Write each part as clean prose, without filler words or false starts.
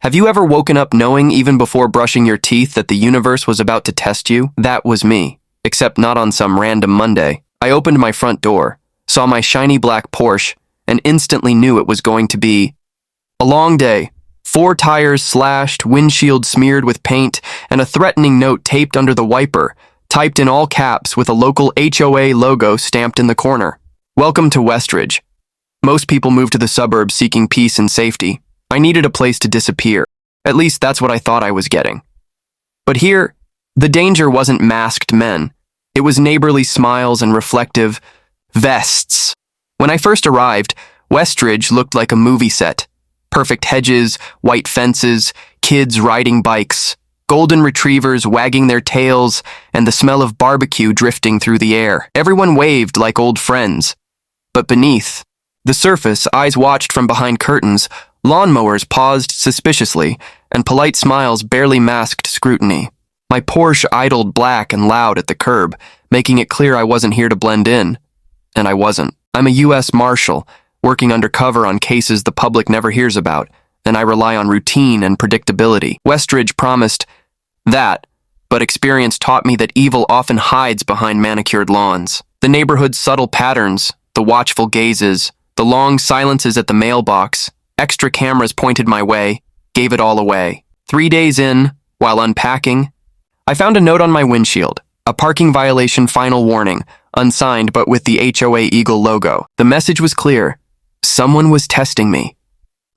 Have you ever woken up knowing even before brushing your teeth that the universe was about to test you? That was me, except not on some random Monday. I opened my front door, saw my shiny black Porsche, and instantly knew it was going to be a long day. 4 tires slashed, windshield smeared with paint, and a threatening note taped under the wiper, typed in all caps with a local HOA logo stamped in the corner. Welcome to Westridge. Most people move to the suburbs seeking peace and safety. I needed a place to disappear. At least that's what I thought I was getting. But here, the danger wasn't masked men. It was neighborly smiles and reflective vests. When I first arrived, Westridge looked like a movie set. Perfect hedges, white fences, kids riding bikes, golden retrievers wagging their tails, and the smell of barbecue drifting through the air. Everyone waved like old friends. But beneath the surface, eyes watched from behind curtains, lawnmowers paused suspiciously, and polite smiles barely masked scrutiny. My Porsche idled black and loud at the curb, making it clear I wasn't here to blend in. And I wasn't. I'm a US Marshal, working undercover on cases the public never hears about, and I rely on routine and predictability. Westridge promised that, but experience taught me that evil often hides behind manicured lawns. The neighborhood's subtle patterns, the watchful gazes, the long silences at the mailbox, extra cameras pointed my way, gave it all away. 3 days in, while unpacking, I found a note on my windshield, a parking violation final warning, unsigned but with the HOA Eagle logo. The message was clear. Someone was testing me.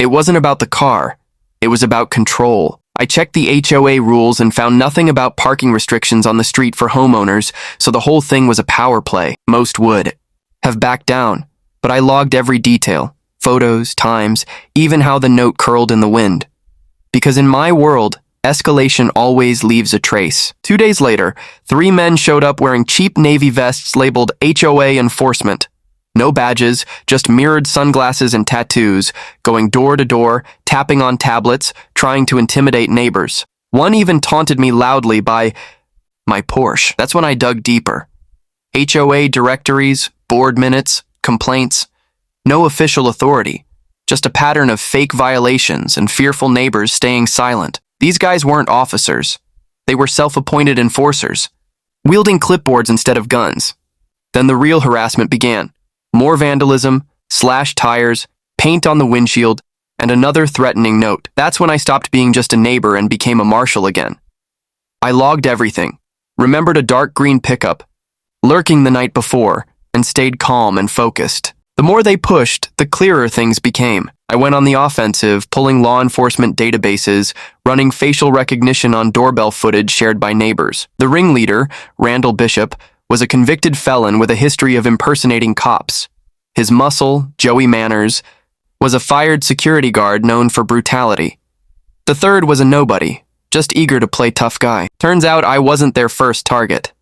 It wasn't about the car. It was about control. I checked the HOA rules and found nothing about parking restrictions on the street for homeowners, so the whole thing was a power play. Most would have backed down, but I logged every detail. Photos, times, even how the note curled in the wind. Because in my world, escalation always leaves a trace. 2 days later, 3 men showed up wearing cheap navy vests labeled HOA enforcement. No badges, just mirrored sunglasses and tattoos, going door to door, tapping on tablets, trying to intimidate neighbors. One even taunted me loudly by my Porsche. That's when I dug deeper. HOA directories, board minutes, complaints. No official authority, just a pattern of fake violations and fearful neighbors staying silent. These guys weren't officers. They were self-appointed enforcers, wielding clipboards instead of guns. Then the real harassment began. More vandalism, slashed tires, paint on the windshield, and another threatening note. That's when I stopped being just a neighbor and became a marshal again. I logged everything, remembered a dark green pickup, lurking the night before, and stayed calm and focused. The more they pushed, the clearer things became. I went on the offensive, pulling law enforcement databases, running facial recognition on doorbell footage shared by neighbors. The ringleader, Randall Bishop, was a convicted felon with a history of impersonating cops. His muscle, Joey Manners, was a fired security guard known for brutality. The third was a nobody, just eager to play tough guy. Turns out I wasn't their first target.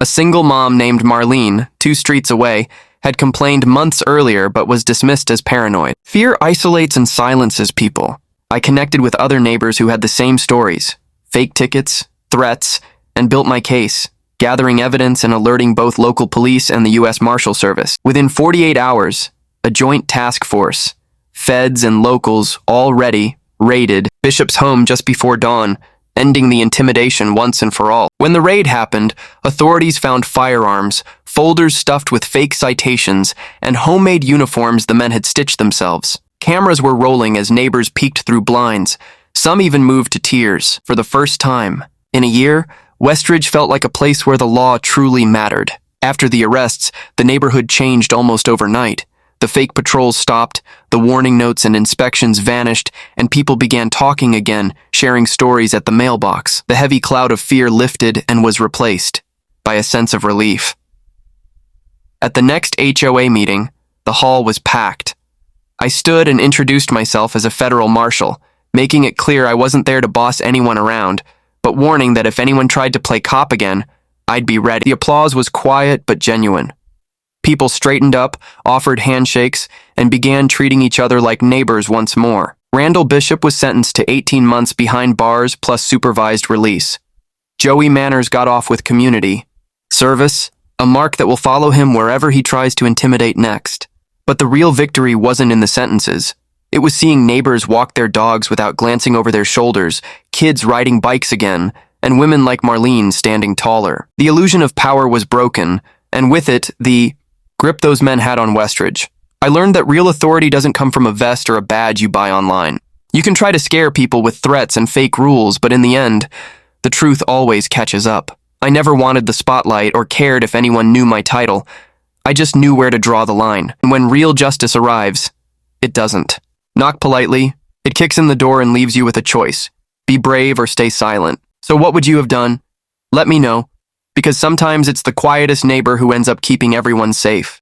A single mom named Marlene, 2 streets away, had complained months earlier but was dismissed as paranoid. Fear isolates and silences people. I connected with other neighbors who had the same stories, fake tickets, threats, and built my case, gathering evidence and alerting both local police and the US Marshal Service. Within 48 hours, a joint task force, feds and locals, all ready, raided Bishop's home just before dawn, ending the intimidation once and for all. When the raid happened, authorities found firearms, folders stuffed with fake citations, and homemade uniforms the men had stitched themselves. Cameras were rolling as neighbors peeked through blinds. Some even moved to tears. For the first time in a year, Westridge felt like a place where the law truly mattered. After the arrests, the neighborhood changed almost overnight. The fake patrols stopped, the warning notes and inspections vanished, and people began talking again, sharing stories at the mailbox. The heavy cloud of fear lifted and was replaced by a sense of relief. At the next HOA meeting, the hall was packed. I stood and introduced myself as a federal marshal, making it clear I wasn't there to boss anyone around, but warning that if anyone tried to play cop again, I'd be ready. The applause was quiet but genuine. People straightened up, offered handshakes, and began treating each other like neighbors once more. Randall Bishop was sentenced to 18 months behind bars plus supervised release. Joey Manners got off with community service, a mark that will follow him wherever he tries to intimidate next. But the real victory wasn't in the sentences. It was seeing neighbors walk their dogs without glancing over their shoulders, kids riding bikes again, and women like Marlene standing taller. The illusion of power was broken, and with it, the grip those men had on Westridge. I learned that real authority doesn't come from a vest or a badge you buy online. You can try to scare people with threats and fake rules, but in the end, the truth always catches up. I never wanted the spotlight or cared if anyone knew my title. I just knew where to draw the line. And when real justice arrives, it doesn't. Knock politely, it kicks in the door and leaves you with a choice. Be brave or stay silent. So what would you have done? Let me know, because sometimes it's the quietest neighbor who ends up keeping everyone safe.